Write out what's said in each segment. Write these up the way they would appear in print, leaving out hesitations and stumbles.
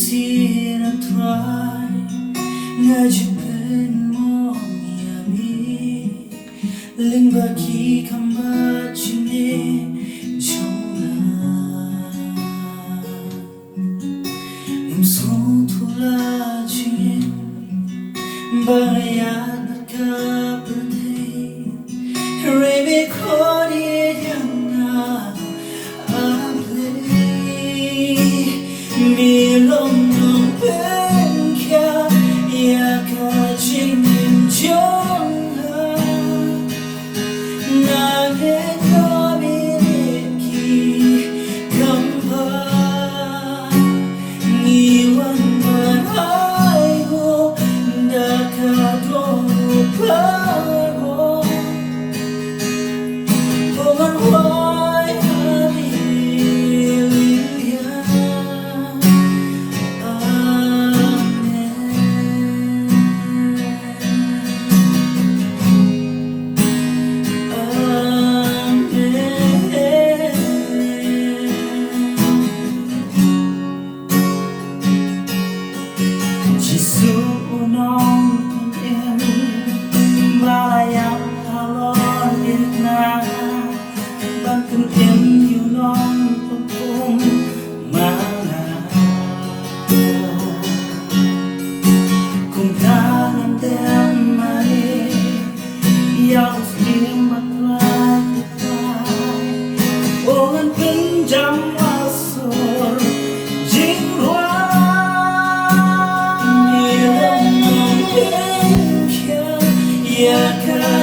see a try, ngajipen mongiami, lyngba ki kambah chine jonga, thula jing, bayat kapatay, rebe kodi yana Shillong Nongpynkhiah, jing jong kambah, Jisu Nongpynkhiah, balayang halon Vietnam, ban ktien yêu nong pung mana, cùng ta làm tem mani, iathuh Mathaios, orang pinjam masuk jingduwai.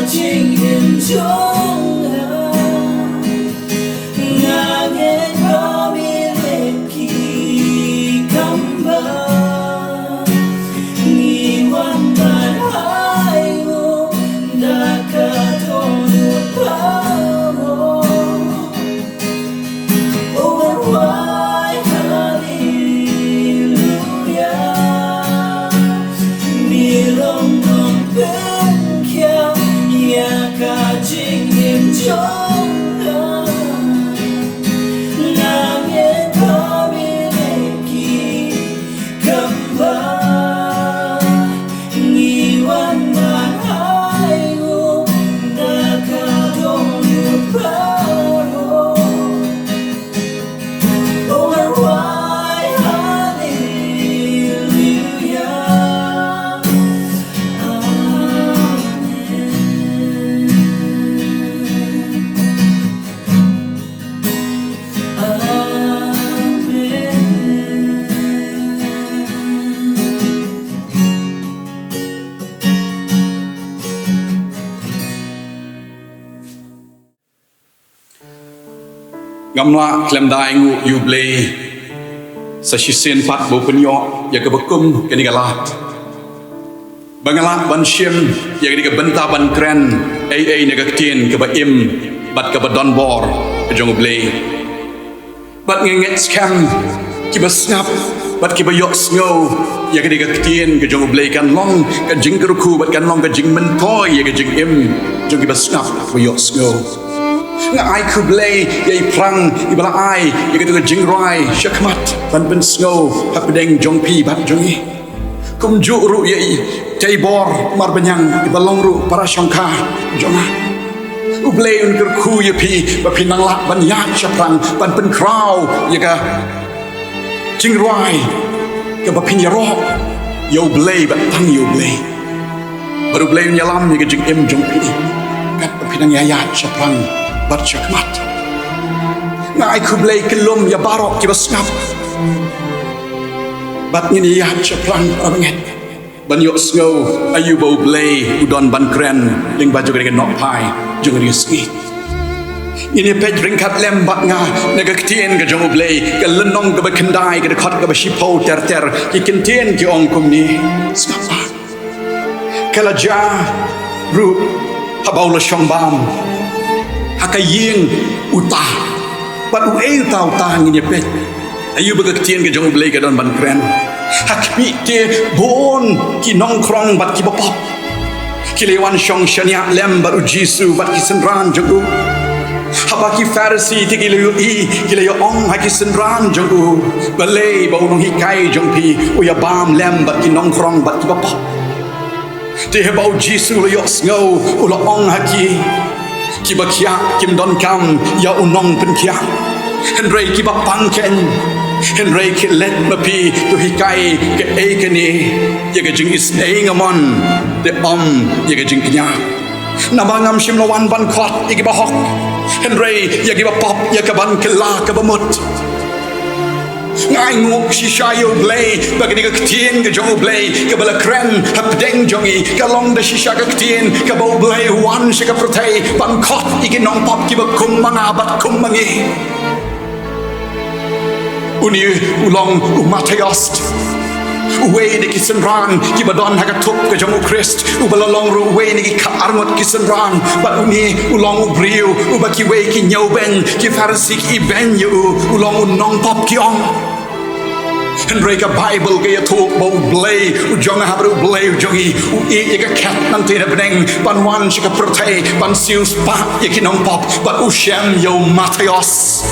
Jing jong ngeit kambah, Mathaios overwide hallelujah, Shillong Nongpynkhiah, jing jong kambah, overwide hallelujah, Ngamla klem daingu Khublei sa sisen pat bo penyo ya ke bekum ke galat bangalat mynsiem ya ke benta ban kren ai ne ktien ke ba im bat ke don bor ke jong Khublei bat ngeit scam Kiba snap bat Kiba yok sngew ya ke ktien ke jong Khublei kan long ke jing ku bat kan long ke jing mentoi ya ke jing im jong Kiba snap ke yok sngew ngait Khublei yai prang ibala ai ya ke jingduwai syakmat ban ben sngew pdiang jong pi bat jongi kum ju ru yai tai bor mar benyang ibalong ru para syongka jonga Khublei un ku ya pi ba pinang la ban ya syapang ban ben krau ya ka jingduwai ke ba pin ya ro yo Khublei ba tang yo Khublei baru Khublei nyalam ya ke jing im jong pi kat ba pinang ya syapang bat syakmat ngai Khublei kelum ya barok Kiba snap bat ngini ya syapang abanget ban yok sngew ayu bau Khublei udon ban kren lyngba juga dengan Nongpynkhiah juga dengan sngew ini pej ryngkat lem bat nga nega ktien ke jong Khublei ke lenong ke bekendai ke dekat ke besipau ter ki ktien ki ong kum ni snapa kala ja ru habau lo syongbam hakaying utah pat ueng tau tang ini pet ayu begatien ke jong Khublei ke don ban kren hakmi te bon ki nong krong bat ki bapap ki lewan syong syania lem baru Jisu bat ki senran jogu baki Pharisee ti kilayo kilayo ong haki senran jong u balay ba unong hikai jong pi uya bam lem bat ki nong krong bat ki bapa ti hebau Jisu lo yok sngew ulo ong haki Kiba kia kim donkam ya unong pynkhiah henrei kiba pangken henrei ki let mapi tu hikai ke ekeni ya ke jing is ngamon de ya ke jing knya namangam shim lawan ban khot ya ke bahok henrei ya ke pop ya ke ban kela ke bamut ngai nguk shisha yo blay bagani ka ktien ke jong blay ke bala kren pdiang jongi ka long da shisha ka ktien ka bo blay wan shi ka protei ban khot iki nong pop ki ba kum manga bat kum mangi uni ulong Mathaios uwe de kisenran ki badon haga tuk ke jong Christ ubalalong ru uwe ni ka arngot kisenran ba uni ulong ubriu ubaki we ki nyoben ki Pharisee ki ben yu ulong nong pop ki ong henrei ka Bible ke iathuh bo blay jong habru blay jongi e ka kat nan te beneng ban wan shi ka protei ban sius pa ye ki nong pop ba ushem yo Mathaios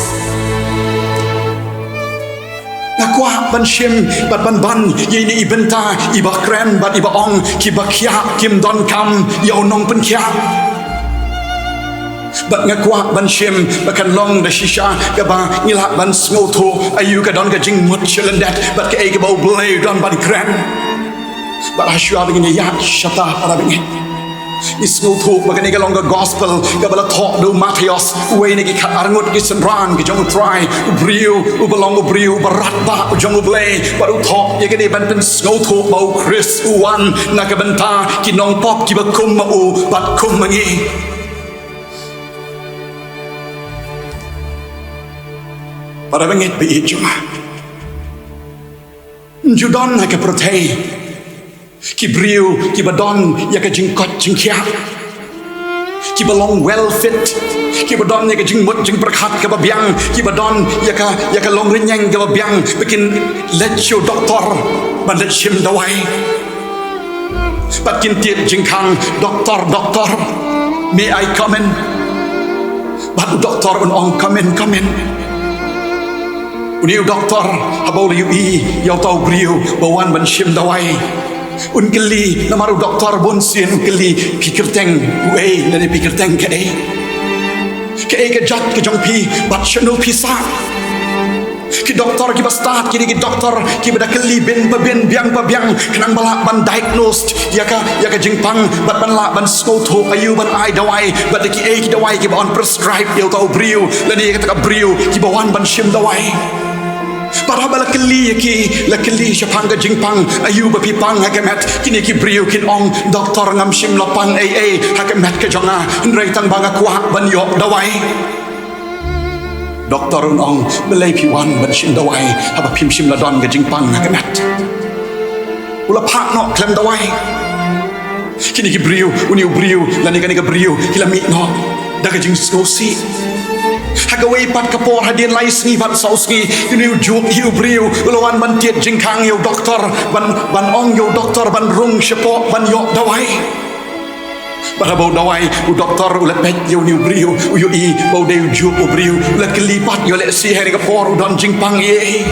kwah ban shim bat ban yini ibenta iba kren bat iba ong kiba kia kim donkam ya Nongpynkhiah bat kwah ban shim bakan long da shisha kaba ngila ban sngew ayu ka don ka jing mut chilendet bat ke bau blay don ban kren bat ashua begini ya shata para begini sngew bakan long ka gospel kabala talk do Mathaios uwe ni ka arngut ki senran ki jong Trai ubriu ubalong ubriu barat ba jong Khublei baru talk ye ke ban pen sngew bau Chris uwan na ka benta ki nong pop ki ba kum ma u bat kum mangi para bengit be ijuma judon na ka protei ki briu ki badon ya ka jingkot jingkia ki balong well fit ki badon ya ka jingmut jing berkhat ka babiang ki badon ya ka long renyang ka babiang bikin let show doktor ban let shim dawai patkin tiet jingkang doktor may I come in bat doktor un ong come in uniu doktor habau liu yau tau briu bawan ban shim dawai unkeli namaru doktor bonsin unkeli kyrteng uei nani kyrteng ke ke jat ke jong pi bat shano pisa ki doktor ki bastat ki doktor ki bada keli ben biang kenang balak ban diagnosed ya ka jingpang bat ban la ban sngew ayu ban ai dawai bat ki dawai ki on prescribe yo tau briu lani ka briu ki bawan ban shim dawai para bala keli la keli shapang ka jingpang ayu ba pipang hakamet kini ki briu kin ong doktor ngam shim lapang hakamet ka jonga nrei tang banga kwah ban yo dawai doktor un ong belai piwan ban shim dawai haba pim shim ladon ka jingpang hakamet ula pak no klem dawai kini ki briu uni briu lani ka briu kilami no daga jing skosi hagaway pat kapor hadin lai sngi bat sauski iniu juk hiu briu lawan ban tiet jingkang yo doktor ban ong yo doktor ban rung shepo ban yo dawai barabau dawai u doktor u lepet yo niu briu u yo bau de juk u briu la kelipat yo le si hari kapor u don jingpang ye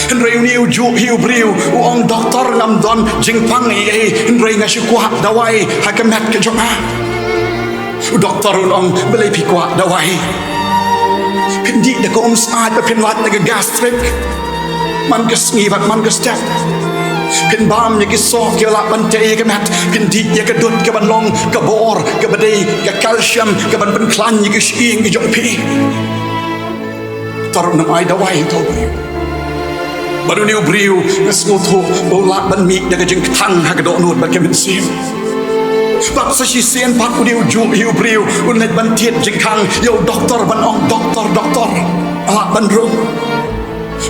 henrei niu juk hiu briu u ong doktor ngam don jingpang ye henrei ngashi kwah dawai hakamet ke jonga u doktor un ong belai pi kwah dawai pindi da ko saat pin lat na gastric man ka sngew man ka step pin bam ya ki so ki la ban te ka mat pindi ya ka dut ka ban long ka bor ka badai ka calcium ka ban ban klan ya ki shing ki jong pi tar na ai da wai to baru ni briu sngew bola ban mi ya ka jing thang ha ka do nut ba ka mynsiem bak sa shisien pak udiu ju hiu briu unet ban tiet jingkang yo doktor ban ong doktor ala ban rum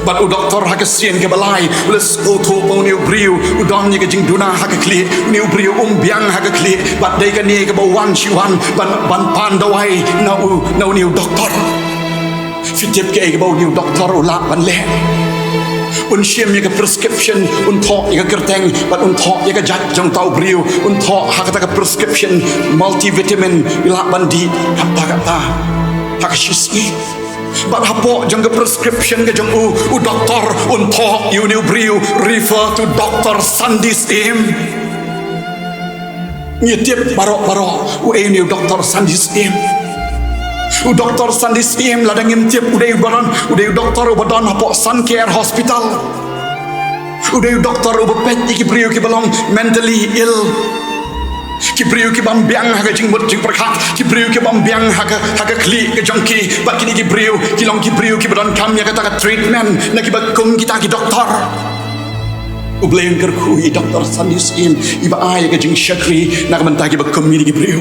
bat u doktor ha ka sien ke balai les o tho po niu briu u dong ni ka jing duna ha ka kli niu briu biang ha ka kli bat dei ka ni ka bo wan chi wan ban pan dawai na niu doktor fitip ke ka bo niu doktor u la ban le un shim ya ka prescription un thok ya ka kyrteng bat un thok ya ka jat jong tau briu un thok ha ka prescription multivitamin ila bandi kata hak shisni but hapo jang prescription ke jang u doktor untuk you new brew refer to Dr. Sandis im nyetip barok u new Dr. Sandis im u Dr. Sandis im ladang ngintip udah doktor badan hapo Sun Care Hospital udah doktor ubepet iki brew ki belong mentally ill ki brew ki bam biang haga jing mut jing perkhat ki brew ki bam biang haga kli ke jongki bak kini ki brew ki long ki brew ki badan kam ya kata treatment na ki bakum kita ki doktor ublein kerku i Dr. Sandis im iba ay ke jing syakri na kamanta ki bakum ni ki brew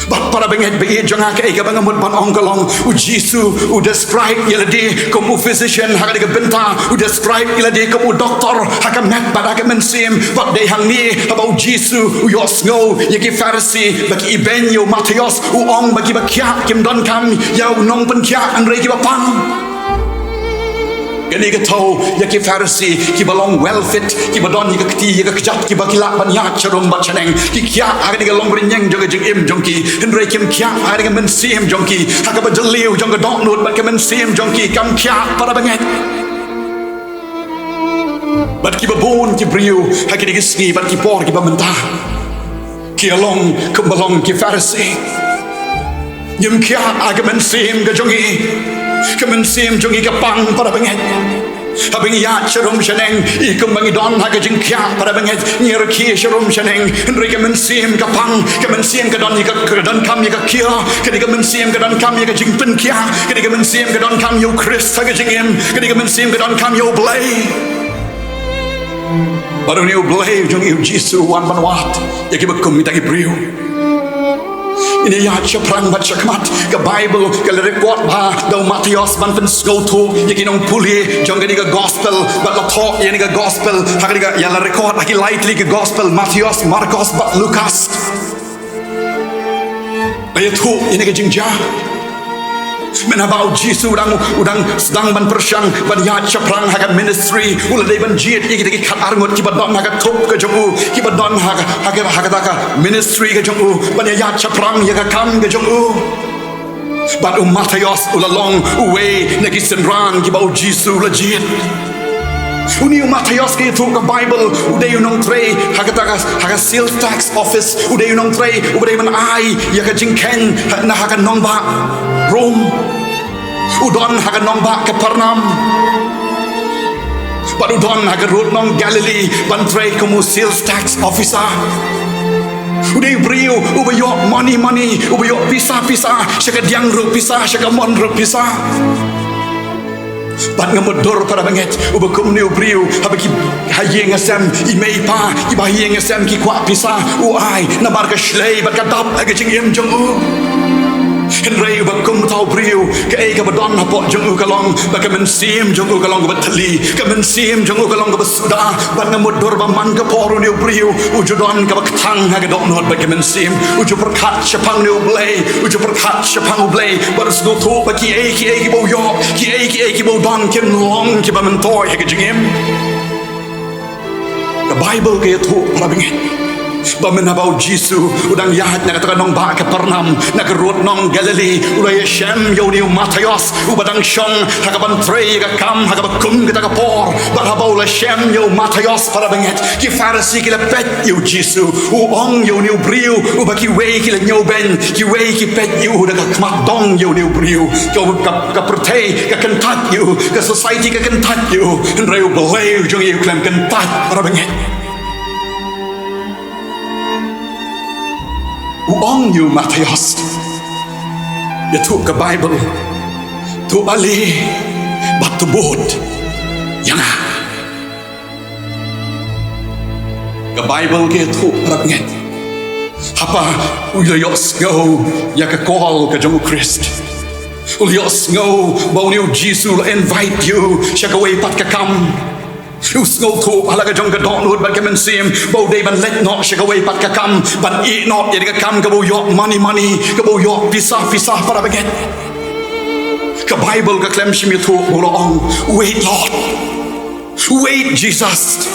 but para benget be janga ke ka bangamut pan ongkolong u Jisu u describe yelade komu physician haga de benta u describe yelade komu doktor haga met pada ke mynsiem but de hang ni about Jisu u yo sngew yeki Pharisee baki iben yo Mathaios u ong baki bakia kim donkam ya Nongpynkhiah an re ki bapang Gani ke tau ya ki Pharisee ki balong well fit ki badon ki kti ki kjat ki bakila banyak charum bat chaneng ki kya agni ke long rinyang jong jing im jong ki henre kim kya agni ke mynsiem jong ki haka ba jeliu jong ke dong nut bat ke mynsiem jong ki kam kya para banget bat ki babon ki briu haki de sni bat ki por ki bamenta ki along kum balong ki Pharisee nyum kya agni mynsiem ke jong ki mynsiem jong i kapang para benget habing ya charum shaneng i kumangi don haga jing kya para benget nyer ki charum shaneng henry ke mynsiem kapang ke mynsiem ke don i ka don kam i ka kia ke ke mynsiem ke don kam i ka jing pynkhiah ke ke mynsiem ke don kam yo Christ haga jing im ke ke mynsiem ke don kam yo Khublei baru ni Khublei jong i Jisu wan banwat ya ki bakum mi ta ki briu ini ya chaprang bat chakmat ke Bible ke record ba do Mathaios ban pen sngew tu yaki nong puli jong ke gospel bat la talk ye ni ke gospel hak ni ya la record haki lightly ke gospel Mathaios Marcos bat Lucas iathuh ini ke jingia men about Jisu udang sedang ban persyang ban ya chaprang hak ministry ula dei ban jiet iki khat arngot ki badon hak thup ke jomu ki badon hak ta ministry ke jomu ban ya chaprang ya kam ke jomu bat Mathaios ula long uwe neki senran ki bau Jisu la jiet uni Mathaios ke tu ke Bible udah nong Trai hak sales tax office udah nong Trai udah man ai ya ke jingken na hak nongba Rome udon hak nongba ke Pernam but udon hak road nong Galilee ban Trai kamu sales tax officer udah brio ubayo money ubayo pisa syaka diang ru pisa syaka mon ru pisa bat ngamodor para banget ubakum ni ubriu habaki hayeng asam imei pa ibahiyeng asam ki kwah pisa uai na marga shlei bat kadap aga jing im jong u henrei ubakum tau briu ke ai ka badon hapo jong u kalong ba ka mynsiem jong u kalong bat thali ka mynsiem jong u kalong ba suda bat ngamodor ba man ka poru ni ubriu ujudon ka baktang aga dok not ba ka mynsiem uju perkhat chapang ni Khublei uju perkhat chapang Khublei bar sgo thu ba ki ai ki bo yo ki ai ki bo don kin long ki ba mentoy ha jingim the Bible ke tu para benget ba men about Jisu udang yahat na kata nong ba ke Pernam na kerut nong Galilee ulai shem yo ni Mathaios ubadang shong hakaban Trai ka kam hakaba kum kita ka por ba habau la shem yo Mathaios para benget ki Pharisee ki la pet yo Jisu u ong yo ni briu u ba ki wei ki la nyau ben ki wei ki pet yo da ka kmat dong yo ni briu ka pertei ka kentat yo ka society ka kentat yo reu beleu jong yo klem kentat para benget uong you Mathaios ya tu ke Bible tu ali bat tu bot yang ke Bible ke tu rapnget apa uyo sngew ya ke call ke jong Christ uyo sngew bau ni Jisu invite you syakaway pat ka kam sngew tu halaga jong ka don hut ban ke mynsiem bau dei ban let not syakaway pat ka kam ban i not ya ka kam ka bau yok money ka bau yok pisah para baget ka Bible ka klem shim tu ulo ong wait Lord wait Jesus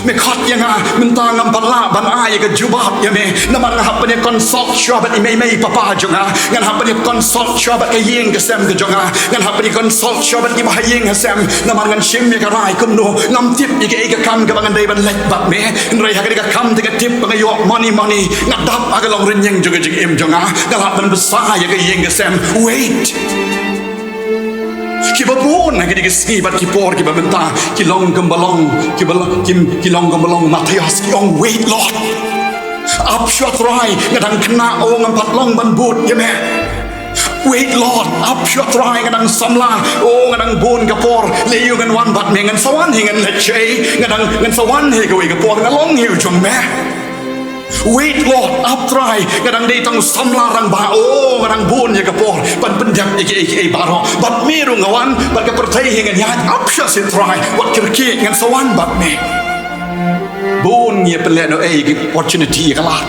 me khat yanga mentang ngam panla ban ai ka jubat ya me naman ngah panya consult shabat imei mei papa jonga ngan ha panya consult shabat ka yeng ka sem ka jonga ngan ha panya consult shabat ki ba yeng sem naman ngan shim me ka rai kum no ngam tip ike ka kam ka bangan dei ban lek bat me nrai ha ka kam te ka tip ba yo money ngadap aga long ren yeng jonga jing im jonga galap ban besar ya ka yeng ka sem wait Kiba bon lagi di sini bat kipor kiba benta kilong gembalong kilong gembalong Mathaios kiong wait Lord up shot Trai ngadang kena ong empat long ban but ya me wait Lord up shot Trai ngadang samla ngadang bon kapor leyu ngan wan bat me ngan sawan hingan leceh ngan sawan he gawe kapor ngalong hiu jong me wait Lord up Trai kadang day tang samla rang ba kadang bun ya kapor pan pendam ike baro bat miru ngawan bat ka pertai hingan ya up sha se Trai wat kirki ngan sawan bat me bun ya pelek no opportunity kalat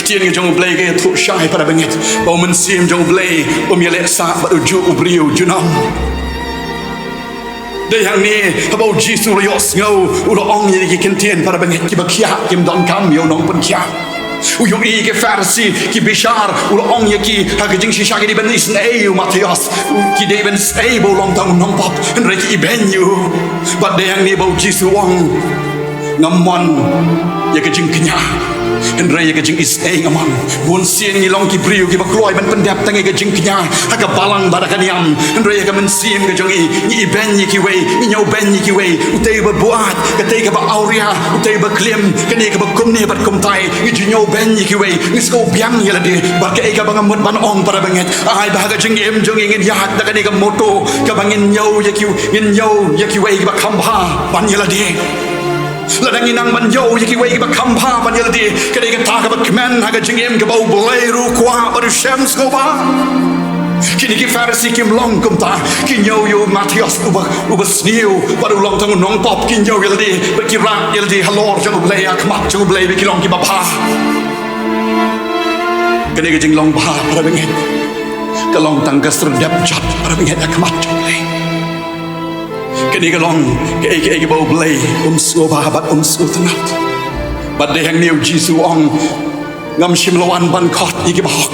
ktien ke jong blai ke thu shai pada bengit bau mynsiem jong blai pemilik sa bat uju ubriu junam Day yang ni habau Jisu lo sngew ulo ong ni ki ktien para bengit ki bakia kim donkam yo Nongpynkhiah uyong ke farsi ki bishar ulo ong ki ha jing shisha ki ben sngew Mathaios ki de ben stable long tang nong pop en reki ben you but day yang ni bau Jisu ong ngamon ya ke jingnya en raya ke jing is ngamon bun sien ni long ki briu ki bakloi ban pendap tangi ke jingnya ha ka balang badakan yam en raya ke mynsiem ke jong ni ben ni ki wei ni nyau ben ni ki wei utei ba buat ke tei ke ba auria utei ba klem ke ni ke ba kum ni bat kum tai ni nyau ben ni ki wei ni sko biang ya la de ba ke ka bang mut ban ong para banget ai ba ka jing em jong ngin ya da ka ni ka moto ka bangin nyau ya ki wei ba kambah ban ya la de Ladang inang ban yo yaki wei ba kambah ban yaldi kadai ka ta ka ba kmen ha ka jingem ka bau Khublei ru kwah ba sngewbha kini ki farsi kim long kum ta kin yo Mathaios uba sngew ba long tang nong pop kin yo yaldi ba ki ra yaldi halor jong Khublei akmat jong Khublei ki long ki ba pha kadai ka jing long ba para benget ka long tang ka serdap chat para benget akmat jong Khublei Kini kalong ke bau Khublei sngewbha bat tengat bat de hang new Jisu ong ngam shim lawan ban khot iki ba hok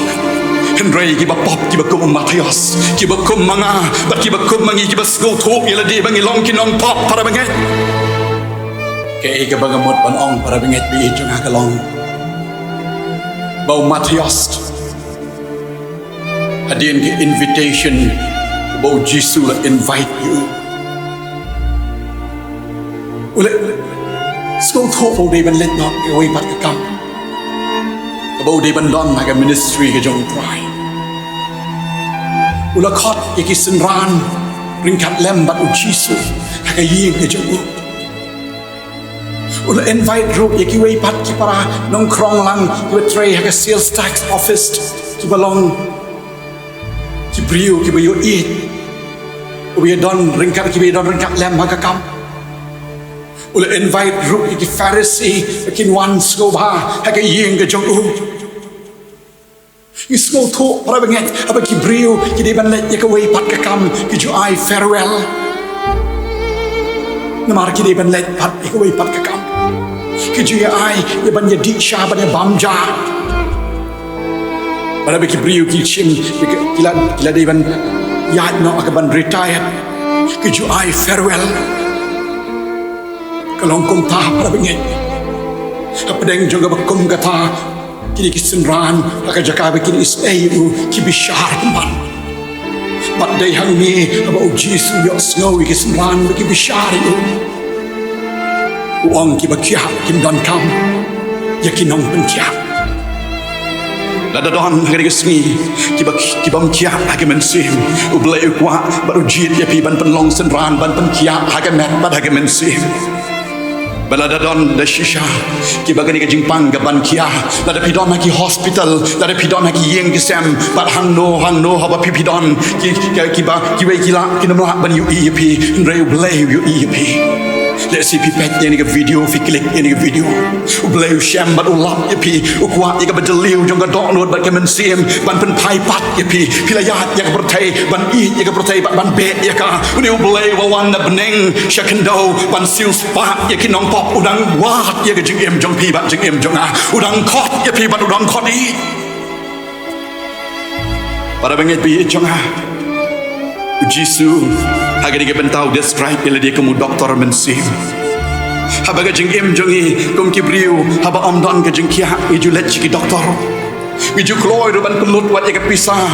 hendrei ki ba pop ki ba kum Mathaios ki ba kum manga bat ki ba kum mangi ki ba skul thuk ila de bangi long ki nong pop para benget ke bangamot ban ong para benget bi jonga kalong bau Mathaios hadin ki invitation bau Jisu la invite you Ule school thok bau de ban let nok ke wei pat ka kam bau de ban don ha ka ministry ke jong Trai ula khot ki sinran ryngkat lem bat Jisu ha ka ying ke jong ula invite ru ki wei pat ki para nong krong lang ki Trai ha ka sales tax office ki balong ki briu ki bayo eat ubi don ryngkat ki don ryngkat lem ha ka kam ula invite ru ki farisi kin wan sngewbha ha ka ying ka jong ni sngew tho para benget aba ki briu ki de ban let ka wei pat ka kam ki ju ai farewell namar ki de ban let pat ka wei pat ka kam ki ju ai ye ban ye di sha ban ye bamja para be ki briu ki chim ki la de ban ya no ka ban retired ki ju ai farewell kalong kum ta para benget apedeng jonga bakum kata kini kisenran aka jaka bikin iseu ki bishar kumban bat day hang ni aba Jisu yo sngew kisenran ki bishar u uang ki bakia kim donkam yakin Nongpynkhiah Lada don hari kesni Kiba mkia hake mynsiem Khublei kwah baru jit ya pi ban penlong senran ban pynkhiah hake met ban hake mynsiem Lada don da shisha Kiba gani ka jingpang ka pynkhiah Lada pidon haki hospital Lada pidon haki yeng kisem bat hang no haba pidon kiba kiwe kila kinamla ban yu pi nrei Khublei yu pi Let's see pipet yang ni ke video, klik yang ni ke video. Khublei syam bat ulap ya pi, kwah ya ke bajeliu jong ke dok nut bat ke mynsiem, ban pen pai pat ya pi, pilayat ya ke bertai, ban i ya ke bertai ban be ya ka. Uni Khublei wawan na beneng syakendau ban siu spa ya ki nong pop udang wat ya ke jing jong pi bat jing jong a, udang kot ya pi bat udang kot i. Para bengit pi jong a. Jisu hagari ke bentau describe bila dia kamu doktor mynsiem. Habaga jing jongi kum kibriu haba amdan ke jingkiah iju let ki doktor. Iju kloi ban pelut wat ya ke pisah.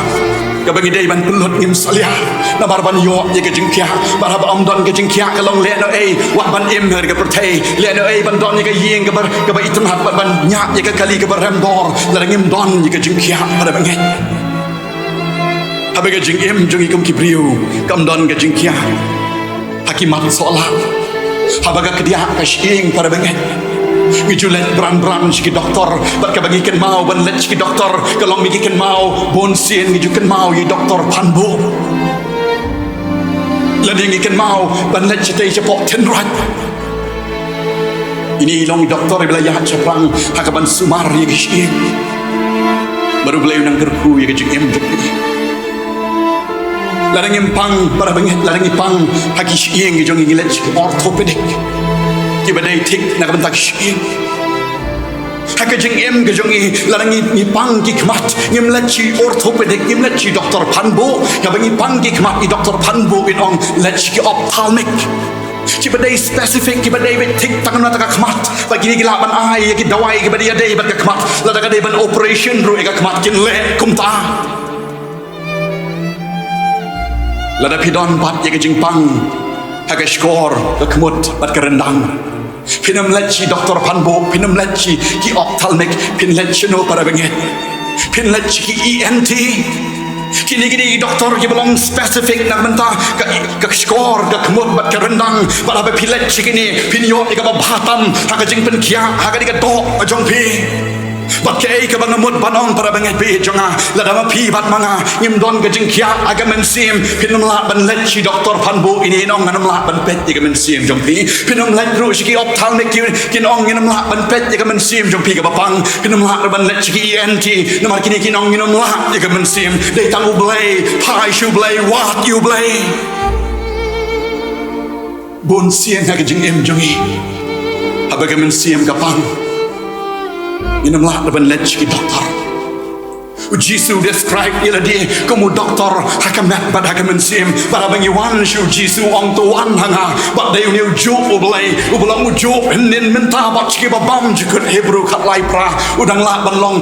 Ka bagi dei ban pelut ngim salia. Na bar ban yo ya ke jingkiah. Bar haba amdan ke jingkiah kalong le no wat ban her ke pertai. Le no ban don ya ke ying ke bar item hat ban nyak ya ke kali ke bar remdor. La ngim don ya ke jingkiah pada bangit. Habaga jing jongi kum kibriu kam don ke jingkiah. Hakimat solat. Habaga kedia kasying pada bangit. Ngijulet beran-beran si doktor bat ka bagikan mau ban let si doktor kalau bagikan mau bon sien ngijukan mau ye doktor panbo. Ladi ngikan mau ban let si tei cepok tenrat. Ini long doktor bila ya ceprang hakaban sumar ye kasying. Baru beliau nang gerku ye kajing larang impang para bangit larang impang haki sying jong ngilet orthopedic Kiba dai tik nak bentak sying haka jing ke jongi larang impang ki kmat ngimlachi orthopedic ngimlachi doktor panbo ka bangi panggi kmat i doktor panbo inong lech ki ophthalmic Kiba dai specific kiba dai tik tangan mata kmat bagi ni gilaban ai ki dawai kiba dia dai bat kmat la daga dai ban operation ru ka kmat kin le kumta Lada pidon pat ya ke jingpang haga skor ke kemut bat ke rendang pinam leci doktor panbo pinam leci ki ophthalmic pin leci no para bengit pin leci ki ENT kini doktor ki belong spesifik nak mentah ke skor ke kemut bat ke rendang bat apa pin leci kini pin yo ke bahatam haga jingpenkhia haga diga dok jong pi bat ke ke bangamut banong para bangit pi jonga lada ma pi bat manga ngimdon ke jingkia aga mynsiem pinum la ban let si doktor panbo ini nong nganam la ban pet ke mynsiem jong pi pinum let ru si ki ophthalmic kin ong nganam la ban pet ke mynsiem jong pi ke bapang pinum la ban let si ki ENT namar kini kin ong nganam la ke mynsiem dei tang Khublei pai Khublei wat Khublei bon sien ha ke jing jongi habaga mynsiem kapang Inamlah depan lech ki doktor. Jisu describe ila dia kamu doktor hakamat bad hakam mynsiem para bangi wan shu Jisu ong tu wan hanga bad dai new jo Khublei ubelang jo nin menta bad ki babam jikut Hebrew kat lai pra udang la ban long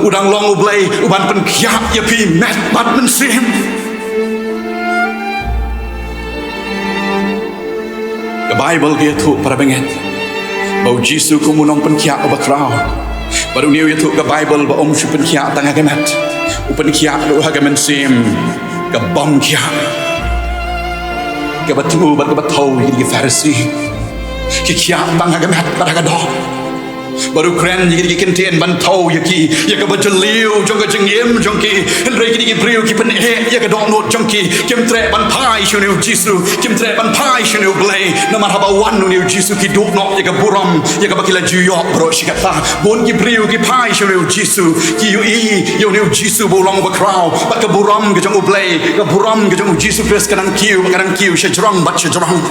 udang long Khublei uban pynkhiah ya pi mat bad mynsiem The Bible iathuh para bangit bau Jisu kamu Nongpynkhiah obakrau baru ni iathuh ke Bible ba pynkhiah tang hagamat pynkhiah lu haga mynsiem ke bamkhiah ke batu bat ke batau jadi Pharisee ki khiah tang hagamat bar hagado baru keren jadi ktien ban tau ya ke bajeliu jong ke jingiem jong ki henry ki priu ki pen ya ke dok not jong ki kim tre ban pai shunu Jisu kim tre ban pai shunu Khublei namar haba wan nu Jisu ki dok no ya ke buram ya ke bakila juyo bro shikata bon ki priu ki pai shunu Jisu ki yo nu Jisu bolong ba crowd ba ke buram ke jong Khublei ke buram ke jong Jisu pres kanang kiu shajrang bat shajrang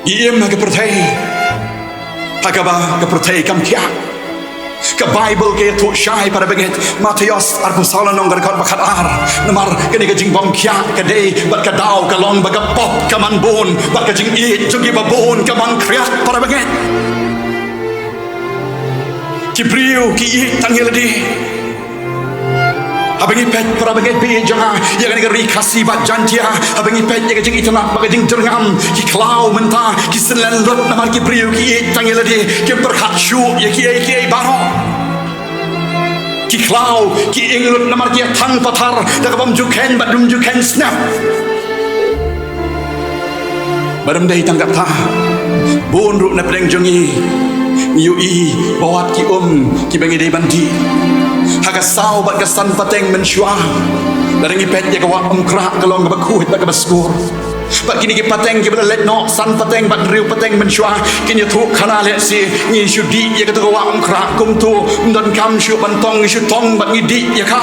iem ke pertai Kaba ke pertai kamkia ke Bible ke iathuh syai pada bangit Mathaios arbusalan nong garkot bakat ar namar kini ke jing bamkia ke dei bat ke dau ke long baga pop ke man bon bat ke jing it jogi babon ke man kriat pada bangit ki priu ki it tangil di abangi pet para bangit bi janga ya kan ri kasi bat jantia abangi pet ya jing itana baga jing derngam ki klau menta ki selen lot namar ki priu ki tangil di ki berhat shu ya ki baro ki klau ki inglut namar ki thang pathar da ka bam juken bat dum juken snap baram dai tanggap ta bon ru na preng jongi yui bawat ki ki bangi dai bandi haga sau bat kesan pateng mensyua dari ngipet ya kawa krak kalong ke bakuit ba ke baskur Bat kini ki pateng ki bala let no san pateng bat riu pateng men shwa kini thu khana le si ni shu di ya ka to wa kra kum tu donkam shu ban tong shu tong bat ni di ya ka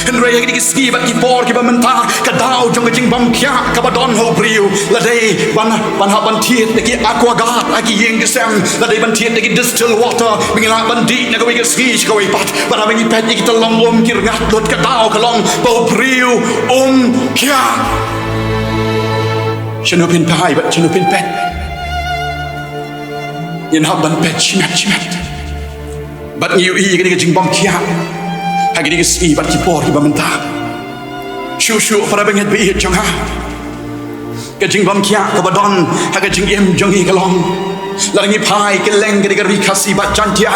Henry yang di ski bat ki por ki ba menta ka dau jong jing bam kya ka ba don ho priu la dei ban ha ban thiet ki aqua gat aki yeng ke sem la dei ban thiet ki distill water bingla ban di na ka wi ski ka wi pat ba na ngi pet ki tolong ki ngat lot ka dau ka long bo priu kya Shenupin pai but shenupin pet Yin hab ban pet chimet But you e gani jing bom kia Hagi ski but ki por ki bamenta Shu para benget bi hit chong ha Ka jing bom kia ka badon haga jing em jong hi kalong La ngi pai ke leng gani ri kasi bat chantia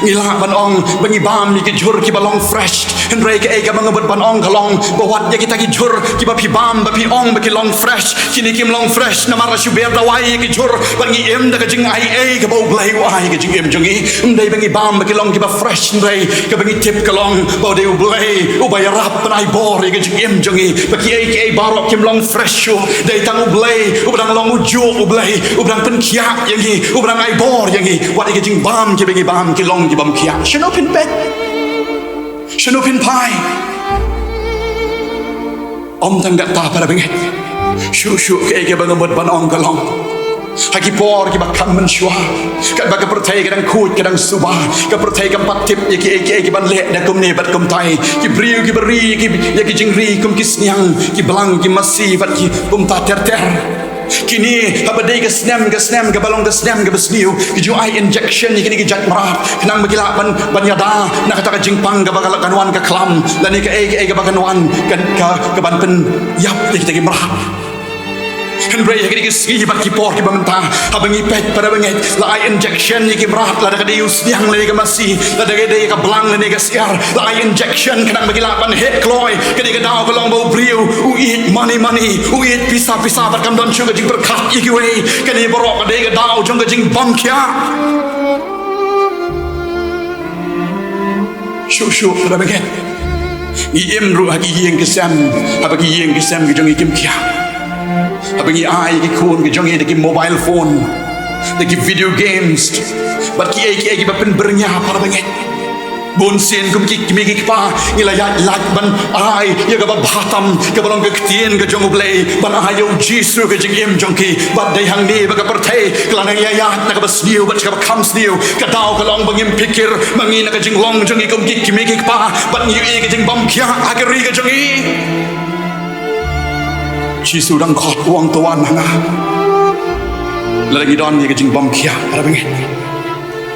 Ngila ban ong bangi bam ni ki jur ki balong fresh Henry ke ega mangabot ban ong kalong bawat ya kita ki jur ki ba pi bam ba pi ong ba ki long fresh kini kim long fresh na mara shu ber dawai ki jur bangi em da ka jing ai ka bo blai wai ka jing em jongi ndai bangi bam ba ki long ki ba fresh ndai ka bangi tip ka long ba de blai u ba ya rap ban ai bor ka jing em jongi ba ki ai barok kim long fresh shu dai tang u blai u bang long u jo u blai u bang pen kia yang hi u bang ai bor yang hi wat ka jing bam ki bangi bam ki long ki bam kia shenopin pet shenopin pai om tang dak ta para benget shu ke ke bang bot ban ong kalong haki por ki bak kam men shwa ka bak pertai kadang khut kadang suba ka pertai kam pat tip ki ban le da kum ne bat kum tai ki briu ki beri ki ya ki jingri kum ki snyang ki belang ki masi bat ki kum ta ter kini habadai ke snem ke balong ke snem ke besniu ki ju ai injection ni kini ki jat marat kenang bagila ban yada nak kata jingpang ke bakal kanwan ke klam dan ni ke ke bakanwan kan ke ban pen yap kita ki marat Henry yang ini ski bat ki por ki bamenta habangi pet pada banget la ai injection ni ki marat la da dius yang le ke masi la da de ka blang le ke siar la ai injection kenang bagila ban head kloy kini ke dau kolong bau briu u eat money u eat pisa bat kam don sugar jing berkat iki we kini borok de ke dau jong ke jing bam kya shu pada banget i emru hagi yeng ke sam habagi yeng ke sam ke jong ikim kya Habangi ai ki kun ki jongi ki mobile phone ki video games bat ki ba pen bernya para banget bon sen kum ki mi ki pa ngila ya lag ban ai ya ga ba bhatam ka balong ka ktien ka jong Khublei ban ai yo Jisu ka jing em jong ki bat dai hang ni ba ka perthai klang ya na ka ba sngew bat ka ba kham sngew ka dau ka long bangim pikir mangi na ka jing long jong kum ki mi ki pa bat ni ka jing bam kya agari ka jongi Jisu dang khot uang tuan hanga lagi don ni ke jing bom kia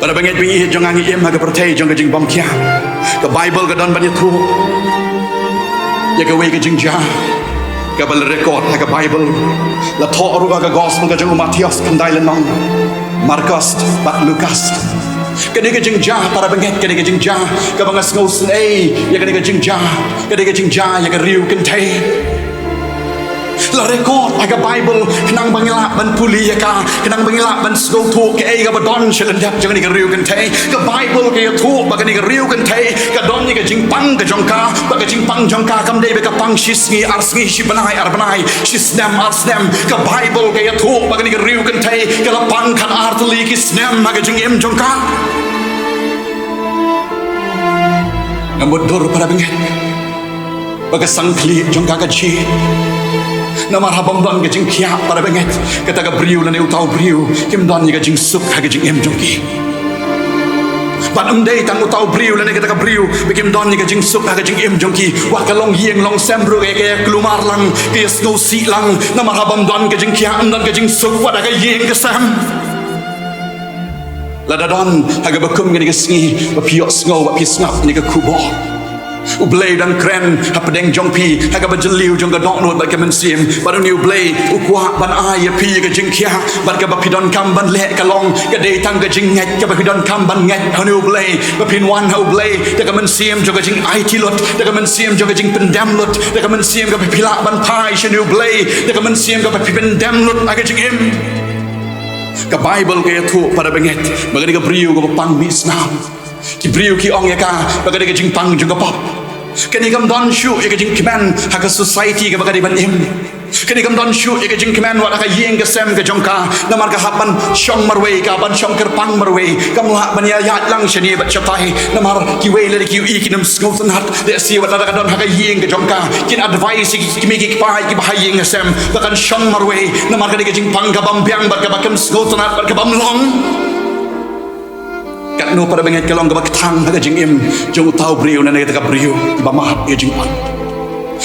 para benget bingi jong angi em ha ka perthai jong ke jing bom kia ka Bible ka don ban yathu ya ka we ke jing ja ka bal record ha ka Bible la tho ru ka gospel ka jong Mathaios kandai le nong Markus bat Lukas ka ni ke jing ja para benget ka ni ke jing ja ka bang sngew ya ka ni ke jing ja ya ka riu kan thai la record aga Bible kenang bangila ban puli ya ka kenang bangila ban sngew thu ke ai ga ba don shelen dak jang ni ka riu kan thai ka Bible ke thu ba ka ni ka riu kan thai ka don ni ka jing pang ka jong ka ba ka jing pang jong ka kam dei be ka pang shisngi arsngi shi banai ar banai shisnem arsnem ka Bible ke thu ba ka ni ka riu kan thai ka la pang kan artli ki snem ma ka jing em jong ka ngamut dor para benget ba ka sangkli jong ka chi Namar habang don ke jing kia para benget kata ka briu la ne utau briu kim don ni ka jing suk ha ka jing em jong ki ban dei tang utau briu la ne kata ka briu bikim don ni ka jing suk ha ka jing em jong ki wa ka long hieng long sembru ke klumar lang ke snow si lang namar habang don ke jing kia don ke jing suk wa da ka yeng ke sam Lada don ha ka bakum ni ka sngi ba piok sngew ba pi snap ni ka khubor Khublei dan kren hapedeng jong pi haga bajeliu jong ga dok not ba ka mynsiem ba new Khublei kwah ban ai pi ga jingkia ba ka ba pidon kam ban le ka long ka dei tang ga jing ngeit ka ba pidon kam ban ngeit new Khublei ba pin wan Khublei ta ka mynsiem jong ga jing ai ti lot ta ka mynsiem jong ga jing pendam lot ta ka mynsiem ga pila ban pai new Khublei ta ka mynsiem ga ba pendam lot aga jing em ka Bible ka thu para benget ba ga briu ga pang mi snam ki briu ki ong ya ka ba ga jing pang jong ga pop kani kam don shu ya ka jing kiban ha ka society ka ba ga ban em Kini kam don shoot ya ke jing kemen wa ka ying ke sem ke jongka namar ka haban shong marwei ka ban shong kerpang marwei kam la ban ya yat lang shani bat chatai namar ki wei le ki i kinam sngew sanat de si wa ka don ha ka ying ke jongka kin advice ki mi ki pa ki ba ying ke sem ba kan shong marwei namar ka de ke jing pang ka bam biang bat ka ba kam sngew sanat bat ka bam long kat no para benget kalong ka ba tang ha ka jing im jong tau briu na ne ka briu ki ba ma ya jing pang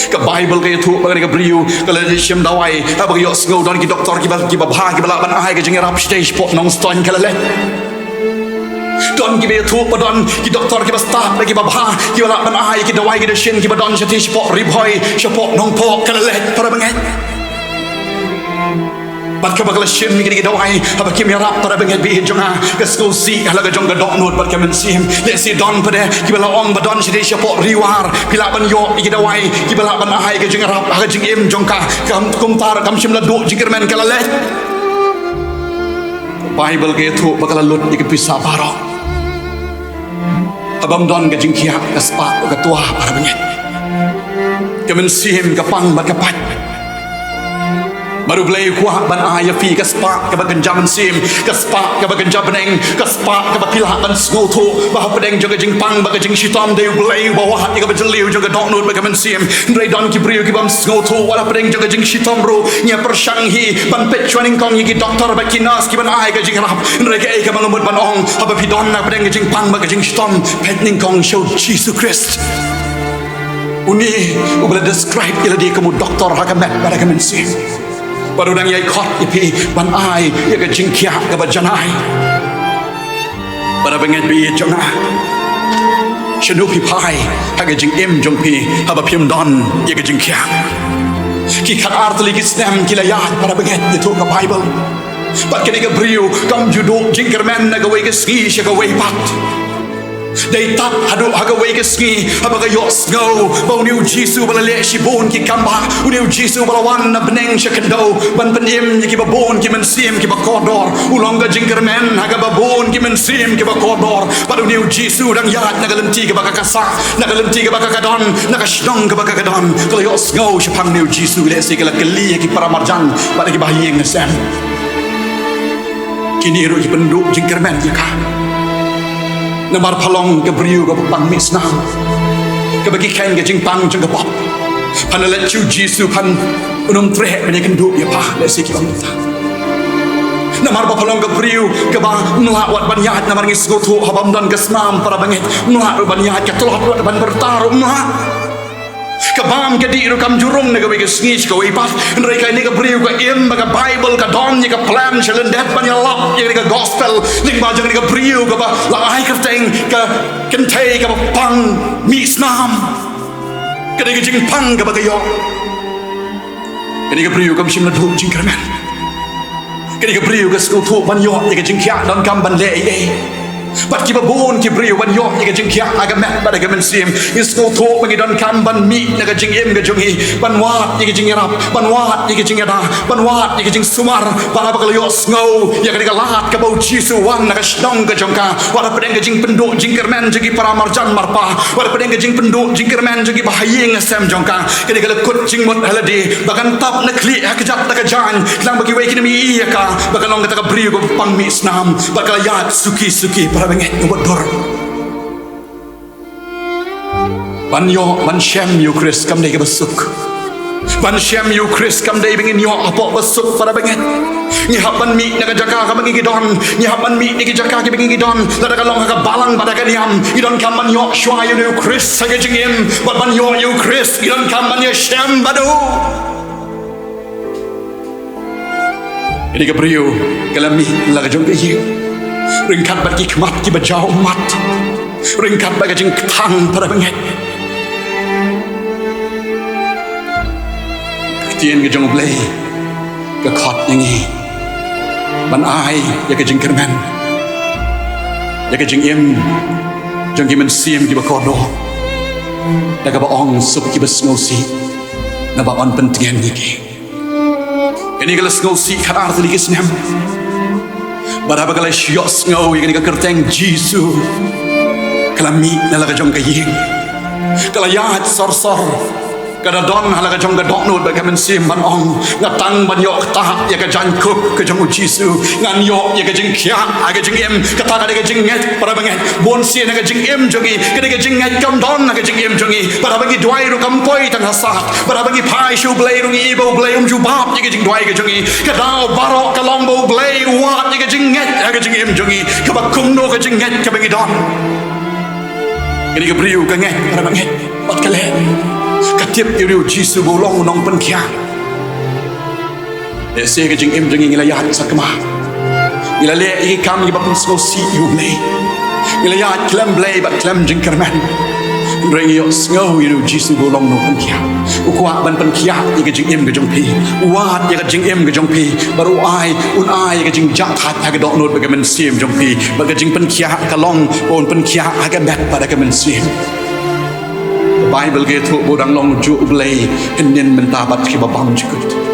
ke Bible ke iathuh bagi ke beriu kalau syllong bagi yo sngew don ki doktor ki ba ki bala ban ai ke jingia rap stage pot nong ston kala le don ki iathuh don ki doktor ki ba staff bagi ba ki bala ban ai ki dawai ki de shin ki ba don chati pot ribhoi pot nong pok kala le para bengai bat ka bakal shin mi ki dawai aba ki mi rap para bengai bi jonga ke sngew si hala ka jong ka dok not bat ka mynsiem le si don pada ki bala ong ba don chati pot riwar pila ban yo ki dawai ki bala ban ai ke jing rap ha jing im jongka kam kum tar kam shim la do jingkermen kala le Bible ke iathuh bakal lut ki pisah baro abam don ke jingkia ke spa ke tua para bengai ke mynsiem ke pang bat ka pat baru Khublei kwah ban ayah fi ke spa ke bagan jaman sim ke spa ke bagan jabeneng ke spa ke bapilah ban sngew thu bah pedeng juga jing pang baga jing shitom de Khublei bawah ke bajeliu juga dok nut baga mynsiem ndrai don ki briu ki bam sngew thu wala pedeng juga jing shitom ro nya persang hi ban pet chuaning kong ki doktor ba kinas ki ban ai ke jing rap ndrai ke ke bangumut ban ong aba pidon na pedeng jing pang baga jing shitom pet ning kong show Jisu Christ uni ubla describe ila di kamu doktor ha ka met baga mynsiem baru dang yai khot ipi ban ai ya ka jingia ka ba janai para benget bi jonga shanu pi pai ha ka jing im jong pi ha ba phim don ya ka jingia ki khat artli ki stem ki la ya para benget ni tu ka Bible bat ke ka briu kam judo jingkermen na ka wei ka ski sha ka wei pat dei tat hadu ha ka wei ka ski ha ba ka yo sngew ba niu Jisu bala le shi bon ki kambah niu Jisu bala wan na beneng sha kendo ban penim ki ba bon ki mynsiem ki ba kodor ulong ka jingkermen ha ka ba bon ki mynsiem ki ba kodor ba niu Jisu dang yat na ka lemti ka ba ka kasa na ka lemti ka ba ka kadon na ka shlong ka ba ka kadon kalau yo sngew sha pang niu Jisu le si ka la kali ki para marjan ba ki ba yeng sem kini ro ki penduk jingkermen ya ka namar palong ke beriu ke pang misnam ke bagi kain ke jing pang jeng ke pop pan let you Jisu pan unum tre banyak kenduk ya pa le si ki bang ta namar palong ke beriu ke ba melawat banyak namar ngis go thu habam dan ke snam para bangit melawat banyak ke telot ban bertaruh melawat ke bam ke di kam jurung ne ke bagi sngi ke wei pat ndrai kai ne ke beriu ke im ke Bible ke don ni ke plan challenge dat ban ya lap ye ke gospel lyngba jeng ni ke beriu ke ba la ai kyrteng ke kentai ke pang mi snam ke de jing pang ke ba ke yo ke ni ke beriu kam shim la du jingkermen ke ni ke beriu ke skul thu ban yo ye ke jingkia donkam ban le bat ki babon ki beriu ban yo ye ke jingkia aga met ba de ke mynsiem ni skul thu bagi donkam ban mi na ke jing im ke jongi ban wat ye ke jing rap ban wat ye ke jing da ban wat ye ke jing sumar para ba yo sngew ye ke lat ke bau Jisu wan na ke Shillong ke jongka wala pedeng ke jing penduk jingkermen jegi para marjan marpa wala pedeng ke jing penduk jingkermen jegi bahayeng sem jongka ke de lekut jing mut haladi bagan tap na kli ha ke jat na ke jan lang bagi wei ki mi ya ka bagalong ke ta beriu ke pang mi snam bakal yat suki para benget ngodor ban yo ban shem yu Chris kam dei ke besuk ban shem yu Chris kam dei bengin yo apo besuk para benget ni haban mi na jaka ka bengi don ni haban mi ni jaka ki bengi don la ka long ka balang pada ka diam idon kam ban yo shwa yu Chris sa ke jingim ban yo yu Chris idon kam ban yo shem badu ini ke beriu kalami la ka jong ke yi ryngkat bagi kemat ki bajau mat ryngkat bagi jing tang para benget ktien ke jong Khublei ke khot ngi ban ai ya ke jing kermen ya ke jing im jong ki mynsiem ki ba kodo da ka ba ong sup ki ba sngew si na ba on pentien ni ki ini kalau sngew si kharar tli ki snem baraba kalau syok sngew yang ni kyrteng Jisu kalau mi na la jong ka ying kalau yat sor kada don hala ka jong ka dok nut ba ka mynsiem ban ong ngatang ban yok ta ya ka jan kup ka jong Jisu ngan yok ya ka jing khia ka jing em ka ta ka jing ngeit para banget bon si na ka jing em jongi ka jing ngeit kam don na ka jing em jongi para bangi dwai ru kam poi tan hasa para bangi pai Khublei ru i bo blei ju bab ya ka jing dwai ka jongi ka dao baro ka long bo blei wat ya ka jing ngeit ka jing em jongi ka ba kum no ka jing ngeit ka bangi don ka ka priu ka ngeit para banget pat ka le katip iriu Jisu bolong Nongpynkhiah se ke jing em jing ngila ya sakma ngila le i kam i bapun so si Khublei ngila ya klem blei bat klem jing kerman ring yo sngew iriu Jisu bolong Nongpynkhiah ukwa ban Pynkhiah i ke jing em ke jong pi wat ya ke jing em ke jong pi baru ai un ai ke jing jak hat ha ke dok not ke mynsiem jong pi ba ke jing Pynkhiah ka long on Pynkhiah ha ke bet pada ke mynsiem Bible ke tu bodang long Khublei inen mentabat Kiba bam jikut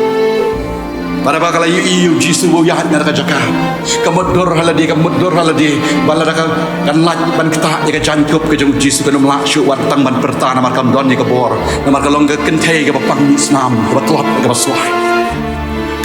para bakala yu Jisu bo yahat na ka jaka kamodor haladi balada ka kan laj ban kta ya ka jankup ke jong Jisu kan mla shu wat tang ban pertana mar kam don ni ka bor mar ka long ka kentei ka pang islam ka tlot ka baswai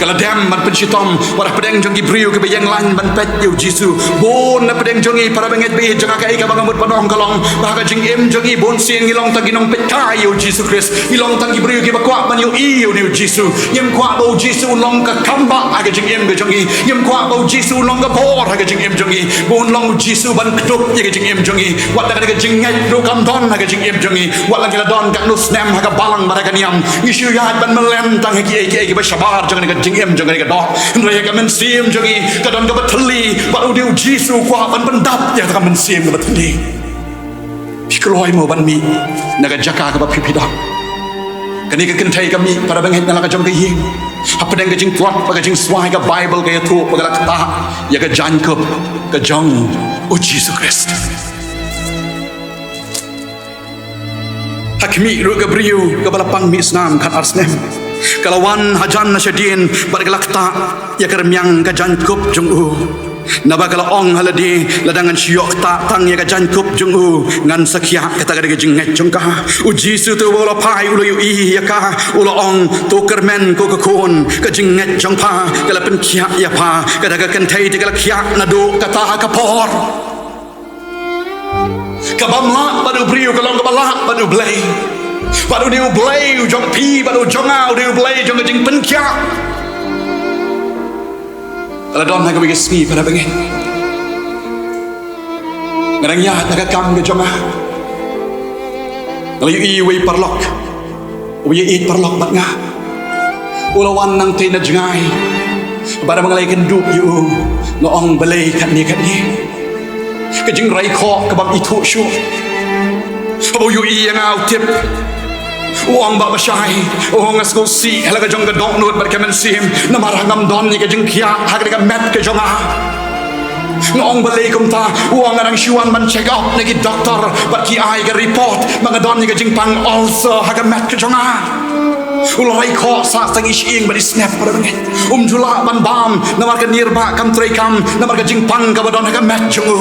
kala dem man penshitom para pedeng jong gibriu ke bayang lan ban pet yu Jisu bon na pedeng jongi para benget be janga ka ka bangamut panong kalong baga jing em jongi bon sien ngilong tang ginong pet ka yu Jisu Christ ngilong tang gibriu ke bakwa ban yu yu ni Jisu yem kwa bo Jisu long ka kambah aga jing em ke jongi yem kwa bo Jisu long ka bor aga jing em jongi bon long Jisu ban kdup ye jing em jongi wat da ka jing ngai ro kam don aga jing em jongi wat la don ka nus nem ha ka balang bara ka niam ngishu ya ban melem tang ki ba shabar jong ka em jong ka dok raya ka mynsiem jongi ka don ka batli ba udiu Jisu kwa ban bandap ya ka mynsiem ka batli pikloi mo ban mi naga jaka ka ba pipidak kani ka kentai kami para banget na ka jong ka ying apedeng ka jing tuat pa ka jing swai ka Bible ka iathuh pa ka ta ya ka jankup ka jong o Jisu Christ hakmi ru ka briu ka balapang mi snam kan arsnem kalawan hajan na syadin bargalakta ya kermyang ka jankup jong u naba kala ong haladi ladangan syok ta tang ya ka jankup jong u ngan sakya kata ka jing ngai jong ka u Jisu tu bola pai ulo yu i ya ka ulo ong to kermen ko ka kon ka jing ngai jong pa kala Pynkhiah ya pa kata ka kentai ti kala khya na do kata ka por ka bamla padu briu kalong ka bala padu blei padu ni Khublei jong pi padu jongau ni Khublei jong jing Pynkhiah ala don ha ka bagi sni pada bengen ngarang ya ta ka kam ke jonga ala yu wi parlok wi it parlok bat nga ulawan nang te na jangai pada mengalai kendu yu noong belai kat ni ke jing rai kho ka bam iathuh shu abo yu i yang au tip uang ba basai uang ngasgo si hala ka jong ka dok nut bar ka mynsiem na marangam don ni ka jing khia ha ka met ka jonga ngong balai kum ta uang arang shuan man check up ni ki doctor bat ki ai ka report mga don ni ka jing pang also ha ka met ka jonga ulai kho sa sang ishing bari snap pada banget jula ban bam na mar ka nirba kam Trai kam na mar ka jing pang ka badon ha ka met jongu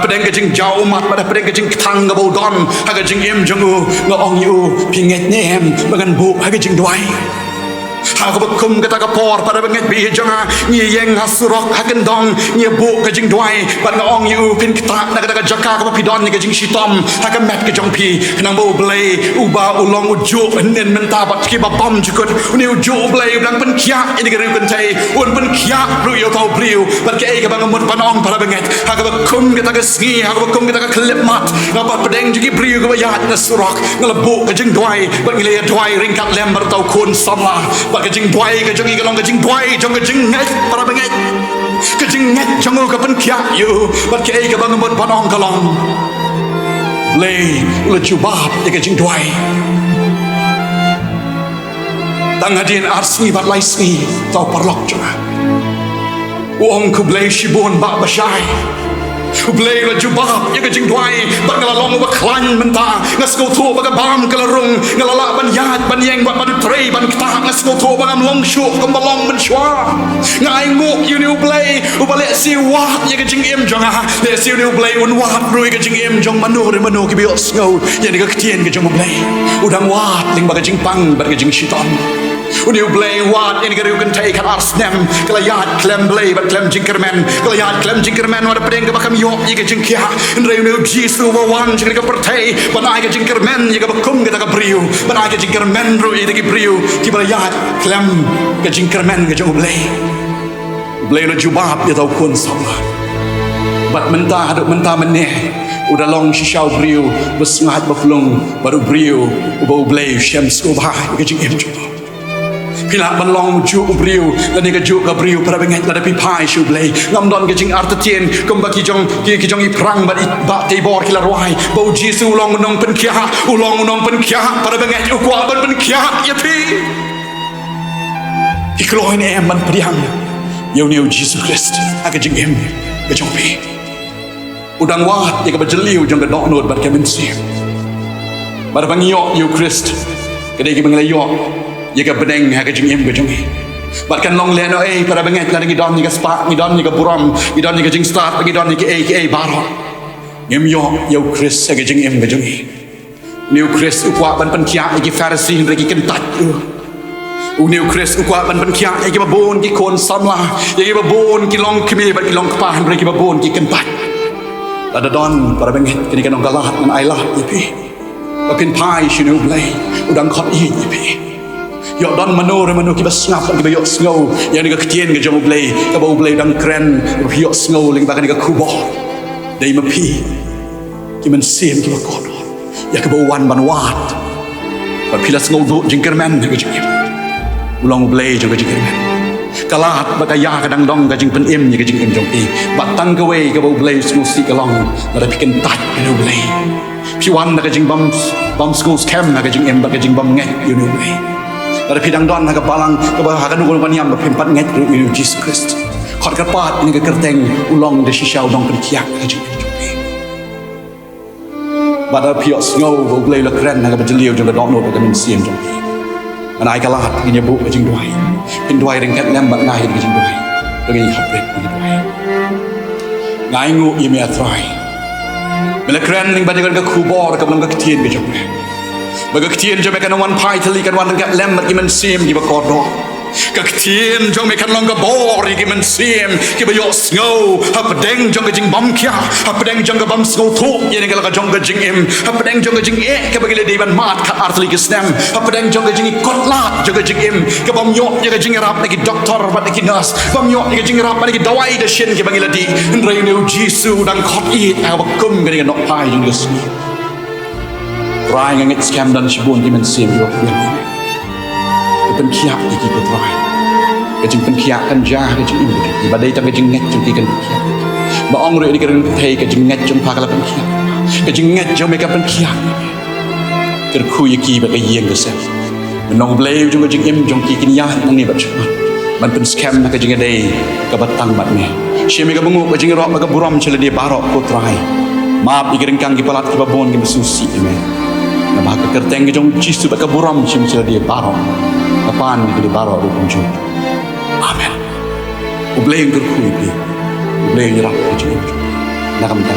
pedeng ke jing jauh mat pada pedeng ke jing tang ka bodon ha ka jing em jongu ngo ong yu pinget nem bangan bu ha ka jing duai ha ka bakum kata ka por pada banget bi jonga ni yeng hasurok ha kan dong ni bu ka jing duai ban ngo ong yu pin kata na ka jaka ka pidon ni ka jing shitom ha ka met ka jong pi nang bo blei uba ulong uju nen menta bat ki ba bam jukut ni uju blei blang Pynkhiah ini ka ru kan tai un Pynkhiah ru yo tau briu bat ke ka bang mut panong pada banget ha ka bakum kata ka sgi ha ka bakum kata ka klip mat ngapa pedeng jigi briu ka ya na surok ngelebu ka jing duai bat ngile duai ryngkat lem bar tau kun samla bat ka jing duai ka jong i ka long ka jing duai jong ka jing ngeit pada banget ka jing ngeit jong ka Pynkhiah yu bat ke ka bang mut panong ka long lei ula jubab ya ka jing duai tang hadin arsni bat lai sni tau parlok jonga uang Khublei shibon ba basai Khublei la jubab ya ka jingduwai ban ngala long ba klan menta ngas ko thu ba ka bam kala rung ngala la ban yat ban yeng ba ban Trai ban kta ngas ko thu ba ngam long shu kom ba long ban shwa ngai ngo you new Khublei u ba le si wat ya ka jing em jong a le si new Khublei un wat rui ka jing em jong manu re manu ki bi sngew ya ni ka ktien ka jong Khublei u dang wat ling ba ka jing pang ba ka jing shiton New Khublei wat ini kau kan take kan arsnem kelayat klem Khublei bat klem jingkermen kelayat klem jingkermen wada pedeng ke bakam yok ika jingia ndrei new Jisu wawan jing ka pertai banai ka jingkermen ika bakum kita ka briu banai ka jingkermen ru ika ki briu ki balayat klem ka jingkermen ka jong Khublei Khublei la jubab dia tahu kun sama bat mentah aduk mentah meneh udah long shishau briu besngat baflung baru briu ubau Khublei syem sngewbha ika jing em jubab Pila balong ju briu dan ni ka ju ka briu para bengai la pi pai shu Khublei ngam don ka jing ktien kom ba ki jong i prang ba te bor ki la roi bo Jisu long Nongpynkhiah ulong Nongpynkhiah para bengai u kwah ban pynkhiah ya pi iklo ni em ban pdiang yo ni Jisu Christ ka jing em ka jong pi udang wat ya ka bajeliu jong ka dok not bat ka mynsiem bar bangio yo Christ ka dei ki bangai yo Jika bedeng ha ka jing em ka jong batkan long le no para bengai la ngi don ni ka spa ngi don ni ka buram ngi don ni ka jing start ngi don ni ki baro ngem yo Chris ka jing em ka jong new Chris u kwa ban pynkhiah ki Pharisee re ki kentat u new Chris u kwa ban pynkhiah ki babon ki kon samla ki babon ki long kmi ban ki long pa re ki babon ki kentat Lada don para bengai kini ka nong galat nan ai la ipi pin pai shi new Khublei udang khot ipi Yok don manu ki basngap ki bayok sngew yang ni ka ktien ka jong Khublei ka Khublei dang kren yok sngew lyngba ka ni ka khubor dei ma pi ki mynsiem ki ba kod ya ka wan ban wat ba pila sngew do jingkermen ka jing ulong Khublei jong ka jingkermen kalat ba ka ya ka dang dong ka jing pen em ni ka jing em jong pi ba tang ka wei ka Khublei sngew si ka long na pi ken tat ka Khublei pi wan ka jing bam sngew scam ka jing em ba ka jing bam nge you know Khublei Ada pidang don naga balang kebahagan nunggu paniam berpempat nget ru Jesus Christ. Khot kerpat ni ke kyrteng ulong de shisha Nongpynkhiah kaji. Bada piok sngew Khublei la kren naga bajeliu jong dok no ka mynsiem jong. Manai kalat ni nyebu ka jingduwai. Jingduwai ryngkat lem bat ngai ka jingduwai. Dengan Khublei jingduwai. Ngai ngu ye Trai. Mela kren ning badikan ka khubor ka belum ka ktien ka jong. Baga ktien jom mekan wan pai tali kan wan ryngkat lem ki mynsiem ki ba kodo ka ktien jom mekan long ka bor ki mynsiem ki ba yo sngew ha pedeng jong ka jing bam kya ha pedeng jong ka bam sngew thu ye ne ka jong ka jing em ha pedeng jong ka jing ka ba le ban mat ka artli ki snem ha pedeng jong ka jing kotlat jong ka jing em ka bam yo ye ka jing rap ki doktor ba ki nurse bam yo ye ka jing rap ba ki dawai de shin ki ba le di ndrai ne Jisu dang khot i ka ba kum ka ni nok pai jong yes Trai ngeit scam dan shibun ki mynsiem yo yang ini. Pynkhiah ki ko Trai. Ka jing pynkhiah kan ja ka jing im ki badai ta ka jing nget jong ki kan pynkhiah. Ba ong ri ni ka thei ka jing nget jong pa ka la pynkhiah. Ka jing nget jong me ka pynkhiah. Ker khu ki ba ka yeng ka se. Nong Khublei jong ka jing im jong ki kin ya nang ni ba chuma. Man pen scam ka jing dei ka batang bat me. She me ka bungu ka jing ro ba ka buram chele dia barok ko Trai. Maaf ikiring kang ki palat ki babon ki mesusi me. Nah ka kyrteng ke jong Jisu ba ka buram chim sila dia barok kapan ni dia barok ru kunjung amen Khublei ngker khu Khublei nyerap ke jing nakam ta